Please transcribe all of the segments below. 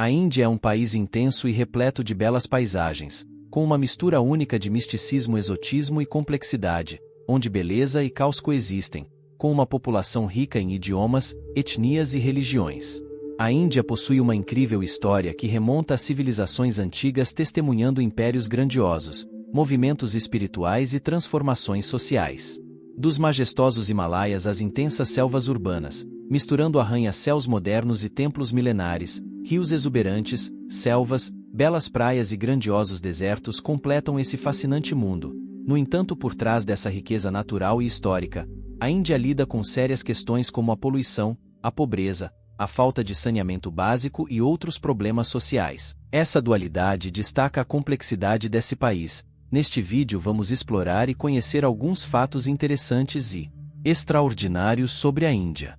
A Índia é um país intenso e repleto de belas paisagens, com uma mistura única de misticismo, exotismo e complexidade, onde beleza e caos coexistem, com uma população rica em idiomas, etnias e religiões. A Índia possui uma incrível história que remonta a civilizações antigas, testemunhando impérios grandiosos, movimentos espirituais e transformações sociais. Dos majestosos Himalaias às intensas selvas urbanas, misturando arranha-céus modernos e templos milenares, rios exuberantes, selvas, belas praias e grandiosos desertos completam esse fascinante mundo. No entanto, por trás dessa riqueza natural e histórica, a Índia lida com sérias questões como a poluição, a pobreza, a falta de saneamento básico e outros problemas sociais. Essa dualidade destaca a complexidade desse país. Neste vídeo vamos explorar e conhecer alguns fatos interessantes e extraordinários sobre a Índia.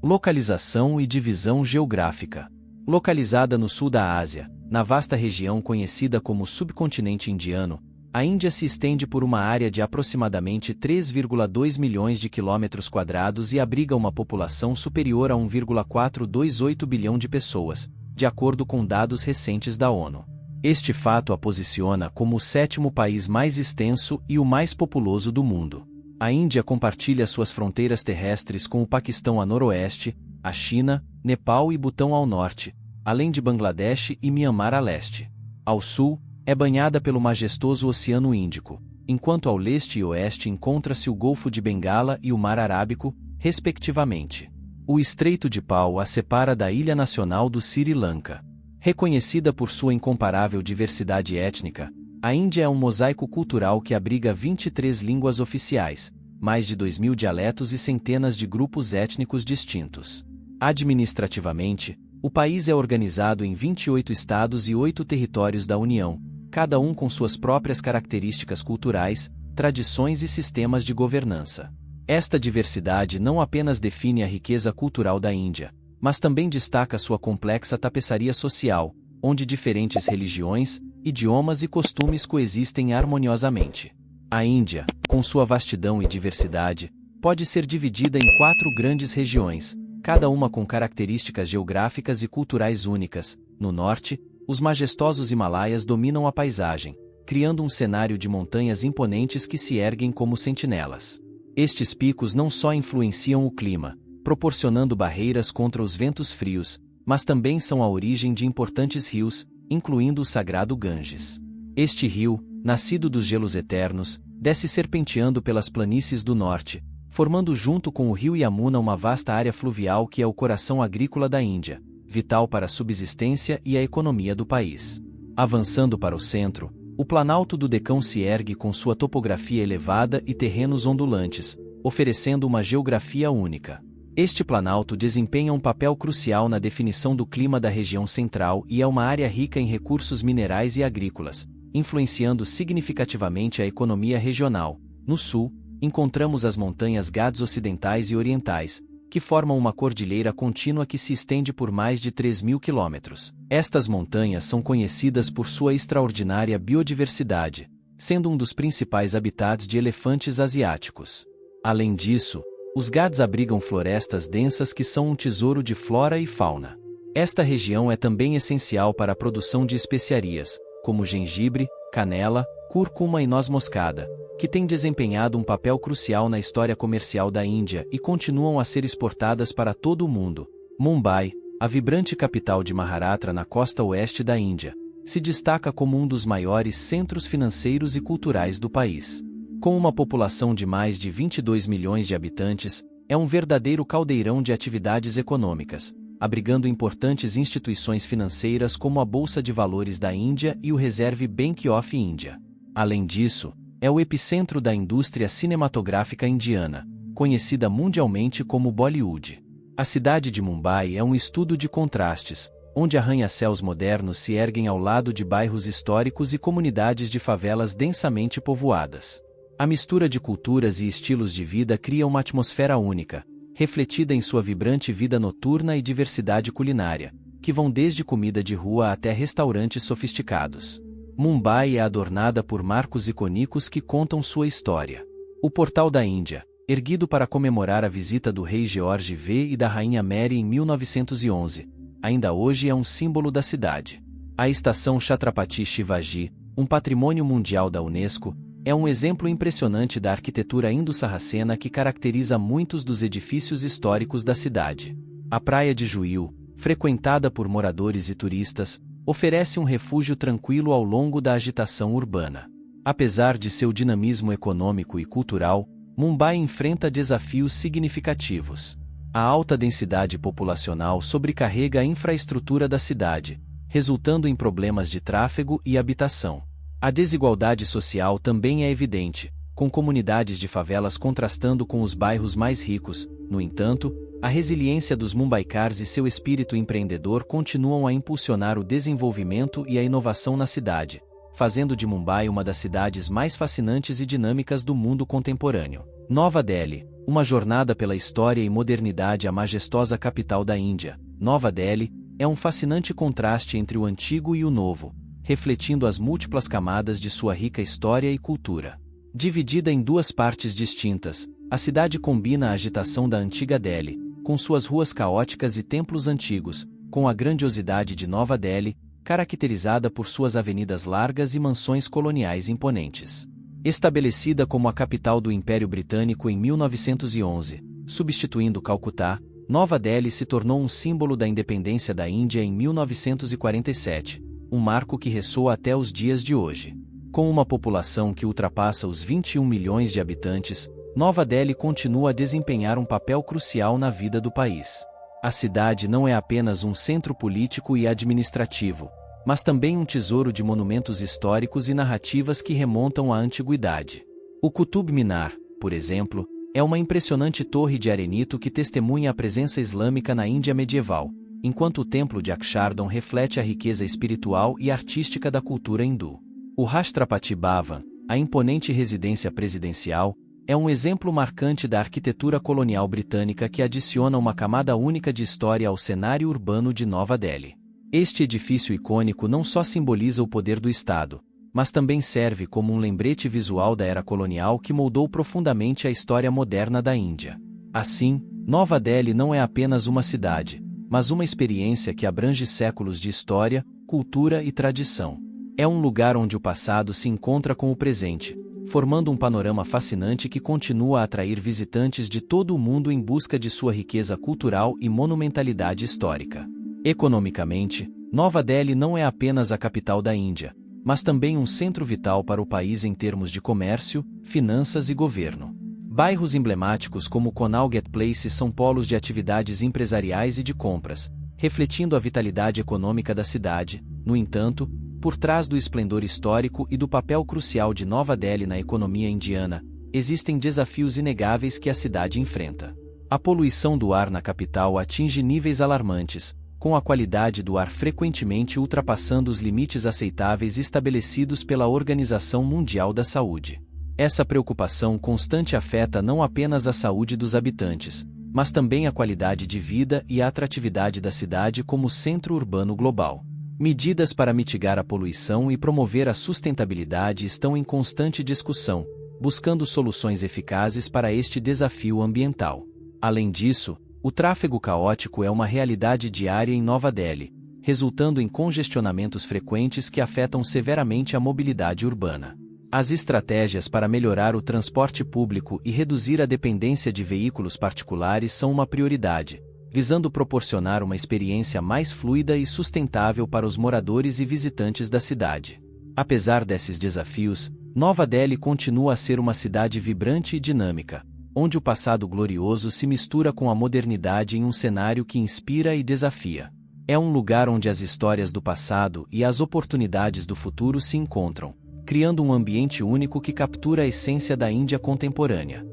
Localização e divisão geográfica. Localizada no sul da Ásia, na vasta região conhecida como subcontinente indiano, a Índia se estende por uma área de aproximadamente 3,2 milhões de quilômetros quadrados e abriga uma população superior a 1,428 bilhão de pessoas, de acordo com dados recentes da ONU. Este fato a posiciona como o sétimo país mais extenso e o mais populoso do mundo. A Índia compartilha suas fronteiras terrestres com o Paquistão a noroeste, a China, Nepal e Butão ao norte, além de Bangladesh e Mianmar a leste. Ao sul, é banhada pelo majestoso Oceano Índico, enquanto ao leste e oeste encontra-se o Golfo de Bengala e o Mar Arábico, respectivamente. O Estreito de Pau a separa da ilha nacional do Sri Lanka. Reconhecida por sua incomparável diversidade étnica, a Índia é um mosaico cultural que abriga 23 línguas oficiais, mais de 2.000 dialetos e centenas de grupos étnicos distintos. Administrativamente, o país é organizado em 28 estados e 8 territórios da União, cada um com suas próprias características culturais, tradições e sistemas de governança. Esta diversidade não apenas define a riqueza cultural da Índia, mas também destaca sua complexa tapeçaria social, onde diferentes religiões, idiomas e costumes coexistem harmoniosamente. A Índia, com sua vastidão e diversidade, pode ser dividida em 4 grandes regiões, cada uma com características geográficas e culturais únicas. No norte, os majestosos Himalaias dominam a paisagem, criando um cenário de montanhas imponentes que se erguem como sentinelas. Estes picos não só influenciam o clima, proporcionando barreiras contra os ventos frios, mas também são a origem de importantes rios, incluindo o sagrado Ganges. Este rio, nascido dos gelos eternos, desce serpenteando pelas planícies do norte, formando junto com o rio Yamuna uma vasta área fluvial que é o coração agrícola da Índia, vital para a subsistência e a economia do país. Avançando para o centro, o Planalto do Deccan se ergue com sua topografia elevada e terrenos ondulantes, oferecendo uma geografia única. Este planalto desempenha um papel crucial na definição do clima da região central e é uma área rica em recursos minerais e agrícolas, influenciando significativamente a economia regional. No sul, encontramos as montanhas Ghats ocidentais e orientais, que formam uma cordilheira contínua que se estende por mais de 3.000 quilômetros. Estas montanhas são conhecidas por sua extraordinária biodiversidade, sendo um dos principais habitats de elefantes asiáticos. Além disso, os Ghats abrigam florestas densas que são um tesouro de flora e fauna. Esta região é também essencial para a produção de especiarias, como gengibre, canela, cúrcuma e noz moscada, que têm desempenhado um papel crucial na história comercial da Índia e continuam a ser exportadas para todo o mundo. Mumbai, a vibrante capital de Maharashtra na costa oeste da Índia, se destaca como um dos maiores centros financeiros e culturais do país. Com uma população de mais de 22 milhões de habitantes, é um verdadeiro caldeirão de atividades econômicas, abrigando importantes instituições financeiras como a Bolsa de Valores da Índia e o Reserve Bank of India. Além disso, é o epicentro da indústria cinematográfica indiana, conhecida mundialmente como Bollywood. A cidade de Mumbai é um estudo de contrastes, onde arranha-céus modernos se erguem ao lado de bairros históricos e comunidades de favelas densamente povoadas. A mistura de culturas e estilos de vida cria uma atmosfera única, refletida em sua vibrante vida noturna e diversidade culinária, que vão desde comida de rua até restaurantes sofisticados. Mumbai é adornada por marcos icônicos que contam sua história. O Portal da Índia, erguido para comemorar a visita do rei George V e da rainha Mary em 1911, ainda hoje é um símbolo da cidade. A estação Chhatrapati Shivaji, um patrimônio mundial da Unesco, é um exemplo impressionante da arquitetura indo-sarracena que caracteriza muitos dos edifícios históricos da cidade. A praia de Juil, frequentada por moradores e turistas, oferece um refúgio tranquilo ao longo da agitação urbana. Apesar de seu dinamismo econômico e cultural, Mumbai enfrenta desafios significativos. A alta densidade populacional sobrecarrega a infraestrutura da cidade, resultando em problemas de tráfego e habitação. A desigualdade social também é evidente, com comunidades de favelas contrastando com os bairros mais ricos. No entanto, a resiliência dos Mumbaikars e seu espírito empreendedor continuam a impulsionar o desenvolvimento e a inovação na cidade, fazendo de Mumbai uma das cidades mais fascinantes e dinâmicas do mundo contemporâneo. Nova Delhi, uma jornada pela história e modernidade. A majestosa capital da Índia, Nova Delhi, é um fascinante contraste entre o antigo e o novo, refletindo as múltiplas camadas de sua rica história e cultura. Dividida em duas partes distintas, a cidade combina a agitação da antiga Delhi, com suas ruas caóticas e templos antigos, com a grandiosidade de Nova Delhi, caracterizada por suas avenidas largas e mansões coloniais imponentes. Estabelecida como a capital do Império Britânico em 1911, substituindo Calcutá, Nova Delhi se tornou um símbolo da independência da Índia em 1947, um marco que ressoa até os dias de hoje. Com uma população que ultrapassa os 21 milhões de habitantes, Nova Delhi continua a desempenhar um papel crucial na vida do país. A cidade não é apenas um centro político e administrativo, mas também um tesouro de monumentos históricos e narrativas que remontam à antiguidade. O Qutub Minar, por exemplo, é uma impressionante torre de arenito que testemunha a presença islâmica na Índia medieval, enquanto o templo de Akshardham reflete a riqueza espiritual e artística da cultura hindu. O Rashtrapati Bhavan, a imponente residência presidencial, é um exemplo marcante da arquitetura colonial britânica que adiciona uma camada única de história ao cenário urbano de Nova Delhi. Este edifício icônico não só simboliza o poder do Estado, mas também serve como um lembrete visual da era colonial que moldou profundamente a história moderna da Índia. Assim, Nova Delhi não é apenas uma cidade, mas uma experiência que abrange séculos de história, cultura e tradição. É um lugar onde o passado se encontra com o presente, formando um panorama fascinante que continua a atrair visitantes de todo o mundo em busca de sua riqueza cultural e monumentalidade histórica. Economicamente, Nova Delhi não é apenas a capital da Índia, mas também um centro vital para o país em termos de comércio, finanças e governo. Bairros emblemáticos como Connaught Place são polos de atividades empresariais e de compras, refletindo a vitalidade econômica da cidade. No entanto, por trás do esplendor histórico e do papel crucial de Nova Delhi na economia indiana, existem desafios inegáveis que a cidade enfrenta. A poluição do ar na capital atinge níveis alarmantes, com a qualidade do ar frequentemente ultrapassando os limites aceitáveis estabelecidos pela Organização Mundial da Saúde. Essa preocupação constante afeta não apenas a saúde dos habitantes, mas também a qualidade de vida e a atratividade da cidade como centro urbano global. Medidas para mitigar a poluição e promover a sustentabilidade estão em constante discussão, buscando soluções eficazes para este desafio ambiental. Além disso, o tráfego caótico é uma realidade diária em Nova Delhi, resultando em congestionamentos frequentes que afetam severamente a mobilidade urbana. As estratégias para melhorar o transporte público e reduzir a dependência de veículos particulares são uma prioridade, visando proporcionar uma experiência mais fluida e sustentável para os moradores e visitantes da cidade. Apesar desses desafios, Nova Delhi continua a ser uma cidade vibrante e dinâmica, onde o passado glorioso se mistura com a modernidade em um cenário que inspira e desafia. É um lugar onde as histórias do passado e as oportunidades do futuro se encontram, criando um ambiente único que captura a essência da Índia contemporânea.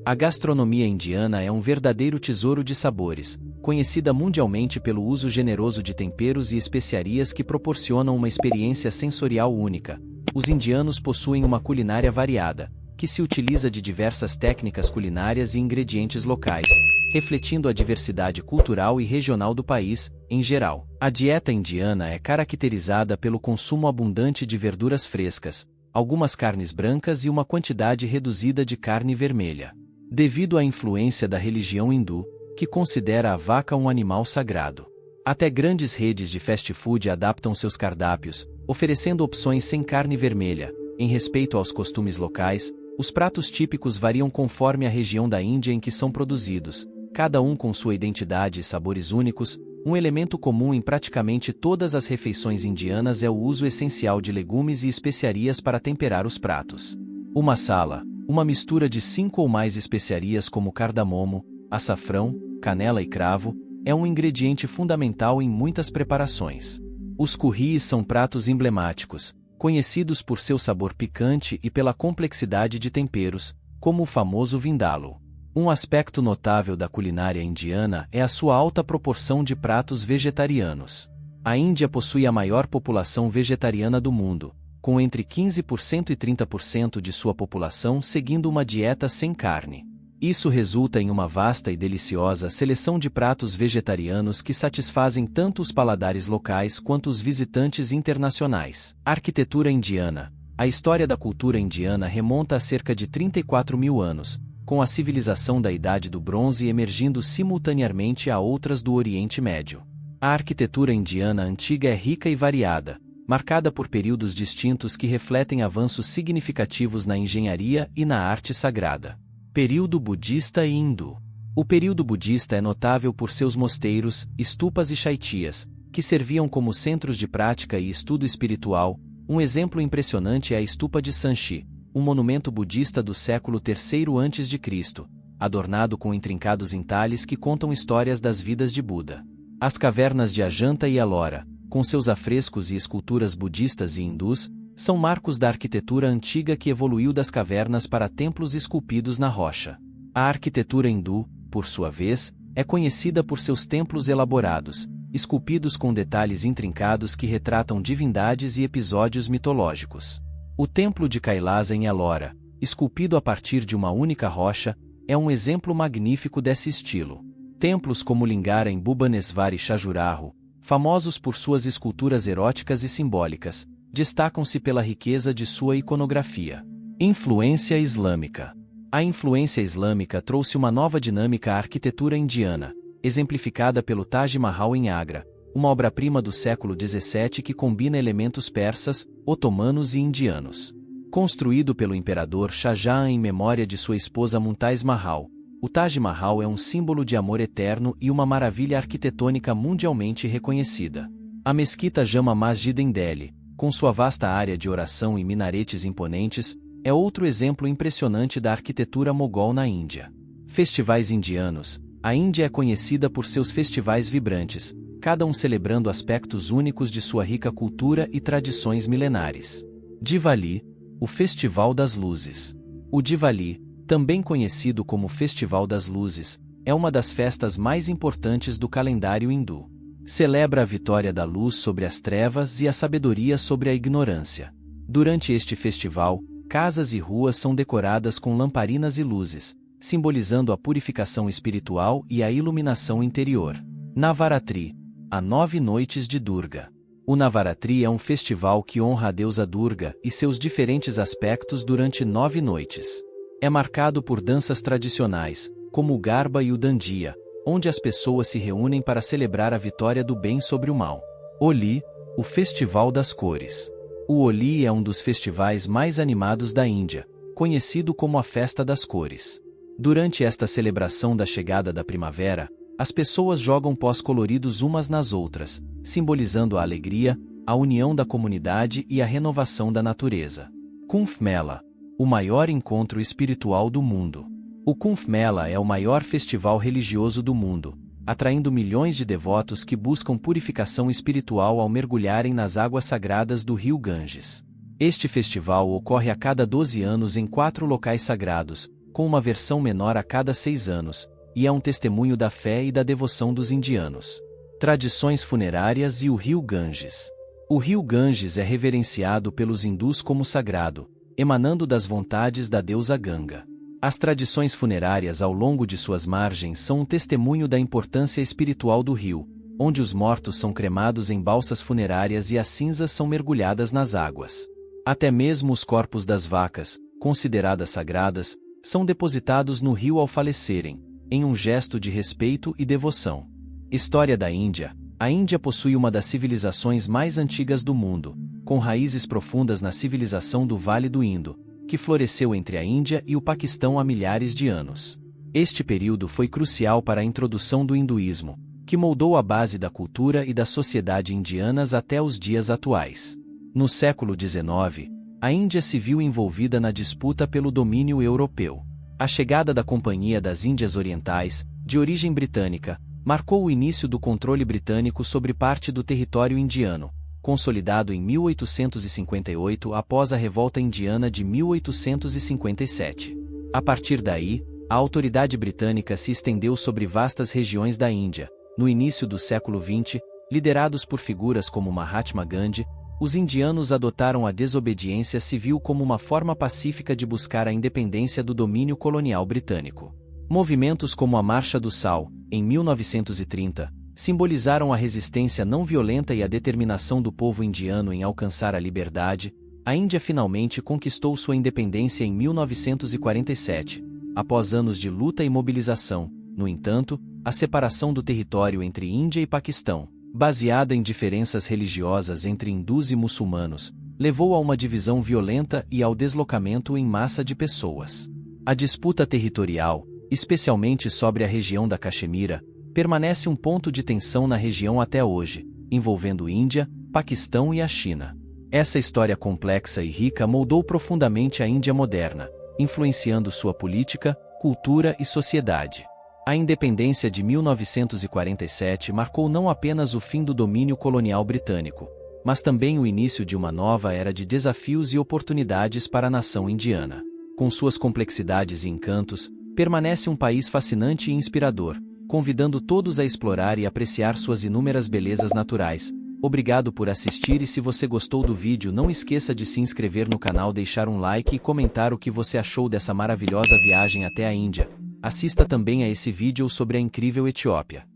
A gastronomia indiana é um verdadeiro tesouro de sabores, conhecida mundialmente pelo uso generoso de temperos e especiarias que proporcionam uma experiência sensorial única. Os indianos possuem uma culinária variada, que se utiliza de diversas técnicas culinárias e ingredientes locais, refletindo a diversidade cultural e regional do país, em geral. A dieta indiana é caracterizada pelo consumo abundante de verduras frescas, algumas carnes brancas e uma quantidade reduzida de carne vermelha. devido à influência da religião hindu, que considera a vaca um animal sagrado. Até grandes redes de fast food adaptam seus cardápios, oferecendo opções sem carne vermelha. Em respeito aos costumes locais, os pratos típicos variam conforme a região da Índia em que são produzidos, cada um com sua identidade e sabores únicos. Um elemento comum em praticamente todas as refeições indianas é o uso essencial de legumes e especiarias para temperar os pratos. O masala, uma mistura de 5 ou mais especiarias como cardamomo, açafrão, canela e cravo, é um ingrediente fundamental em muitas preparações. Os curries são pratos emblemáticos, conhecidos por seu sabor picante e pela complexidade de temperos, como o famoso vindaloo. Um aspecto notável da culinária indiana é a sua alta proporção de pratos vegetarianos. A Índia possui a maior população vegetariana do mundo, com entre 15% e 30% de sua população seguindo uma dieta sem carne. Isso resulta em uma vasta e deliciosa seleção de pratos vegetarianos que satisfazem tanto os paladares locais quanto os visitantes internacionais. Arquitetura indiana. A história da cultura indiana remonta a cerca de 34 mil anos, com a civilização da Idade do Bronze emergindo simultaneamente a outras do Oriente Médio. A arquitetura indiana antiga é rica e variada, marcada por períodos distintos que refletem avanços significativos na engenharia e na arte sagrada. Período budista e hindu. O período budista é notável por seus mosteiros, stupas e chaitias, que serviam como centros de prática e estudo espiritual. Um exemplo impressionante é a stupa de Sanchi, um monumento budista do século III a.C., adornado com intrincados entalhes que contam histórias das vidas de Buda. As cavernas de Ajanta e Ellora, com seus afrescos e esculturas budistas e hindus, são marcos da arquitetura antiga que evoluiu das cavernas para templos esculpidos na rocha. A arquitetura hindu, por sua vez, é conhecida por seus templos elaborados, esculpidos com detalhes intrincados que retratam divindades e episódios mitológicos. O Templo de Kailasa em Ellora, esculpido a partir de uma única rocha, é um exemplo magnífico desse estilo. Templos como Lingara em Bhubaneswar e Khajuraho, famosos por suas esculturas eróticas e simbólicas, destacam-se pela riqueza de sua iconografia. Influência islâmica. A influência islâmica trouxe uma nova dinâmica à arquitetura indiana, exemplificada pelo Taj Mahal em Agra, uma obra-prima do século XVII que combina elementos persas, otomanos e indianos. Construído pelo imperador Shah Jahan em memória de sua esposa Mumtaz Mahal, o Taj Mahal é um símbolo de amor eterno e uma maravilha arquitetônica mundialmente reconhecida. A mesquita Jama Masjid em Delhi, com sua vasta área de oração e minaretes imponentes, é outro exemplo impressionante da arquitetura mogol na Índia. Festivais indianos. A Índia é conhecida por seus festivais vibrantes, cada um celebrando aspectos únicos de sua rica cultura e tradições milenares. Diwali, o Festival das Luzes. O Diwali, também conhecido como Festival das Luzes, é uma das festas mais importantes do calendário hindu. Celebra a vitória da luz sobre as trevas e a sabedoria sobre a ignorância. Durante este festival, casas e ruas são decoradas com lamparinas e luzes, simbolizando a purificação espiritual e a iluminação interior. Navaratri, a 9 noites de Durga. O Navaratri é um festival que honra a deusa Durga e seus diferentes aspectos durante 9 noites. É marcado por danças tradicionais, como o Garba e o Dandiya, onde as pessoas se reúnem para celebrar a vitória do bem sobre o mal. Holi, o Festival das Cores. O Holi é um dos festivais mais animados da Índia, conhecido como a Festa das Cores. Durante esta celebração da chegada da primavera, as pessoas jogam pós coloridos umas nas outras, simbolizando a alegria, a união da comunidade e a renovação da natureza. Kumbh Mela, o maior encontro espiritual do mundo. O Kumbh Mela é o maior festival religioso do mundo, atraindo milhões de devotos que buscam purificação espiritual ao mergulharem nas águas sagradas do rio Ganges. Este festival ocorre a cada 12 anos em 4 locais sagrados, com uma versão menor a cada 6 anos, e é um testemunho da fé e da devoção dos indianos. Tradições funerárias e o rio Ganges. O rio Ganges é reverenciado pelos hindus como sagrado, emanando das vontades da deusa Ganga. As tradições funerárias ao longo de suas margens são um testemunho da importância espiritual do rio, onde os mortos são cremados em balsas funerárias e as cinzas são mergulhadas nas águas. Até mesmo os corpos das vacas, consideradas sagradas, são depositados no rio ao falecerem, em um gesto de respeito e devoção. História da Índia. A Índia possui uma das civilizações mais antigas do mundo, com raízes profundas na civilização do Vale do Indo, que floresceu entre a Índia e o Paquistão há milhares de anos. Este período foi crucial para a introdução do hinduísmo, que moldou a base da cultura e da sociedade indianas até os dias atuais. No século XIX, a Índia se viu envolvida na disputa pelo domínio europeu. A chegada da Companhia das Índias Orientais, de origem britânica, marcou o início do controle britânico sobre parte do território indiano, consolidado em 1858 após a Revolta Indiana de 1857. A partir daí, a autoridade britânica se estendeu sobre vastas regiões da Índia. No início do século XX, liderados por figuras como Mahatma Gandhi, os indianos adotaram a desobediência civil como uma forma pacífica de buscar a independência do domínio colonial britânico. Movimentos como a Marcha do Sal, em 1930, simbolizaram a resistência não violenta e a determinação do povo indiano em alcançar a liberdade. A Índia finalmente conquistou sua independência em 1947, após anos de luta e mobilização. No entanto, a separação do território entre Índia e Paquistão, baseada em diferenças religiosas entre hindus e muçulmanos, levou a uma divisão violenta e ao deslocamento em massa de pessoas. A disputa territorial, especialmente sobre a região da Caxemira, permanece um ponto de tensão na região até hoje, envolvendo Índia, Paquistão e a China. Essa história complexa e rica moldou profundamente a Índia moderna, influenciando sua política, cultura e sociedade. A independência de 1947 marcou não apenas o fim do domínio colonial britânico, mas também o início de uma nova era de desafios e oportunidades para a nação indiana. Com suas complexidades e encantos, permanece um país fascinante e inspirador, convidando todos a explorar e apreciar suas inúmeras belezas naturais. Obrigado por assistir e se você gostou do vídeo não esqueça de se inscrever no canal, deixar um like e comentar o que você achou dessa maravilhosa viagem até a Índia. Assista também a esse vídeo sobre a incrível Etiópia.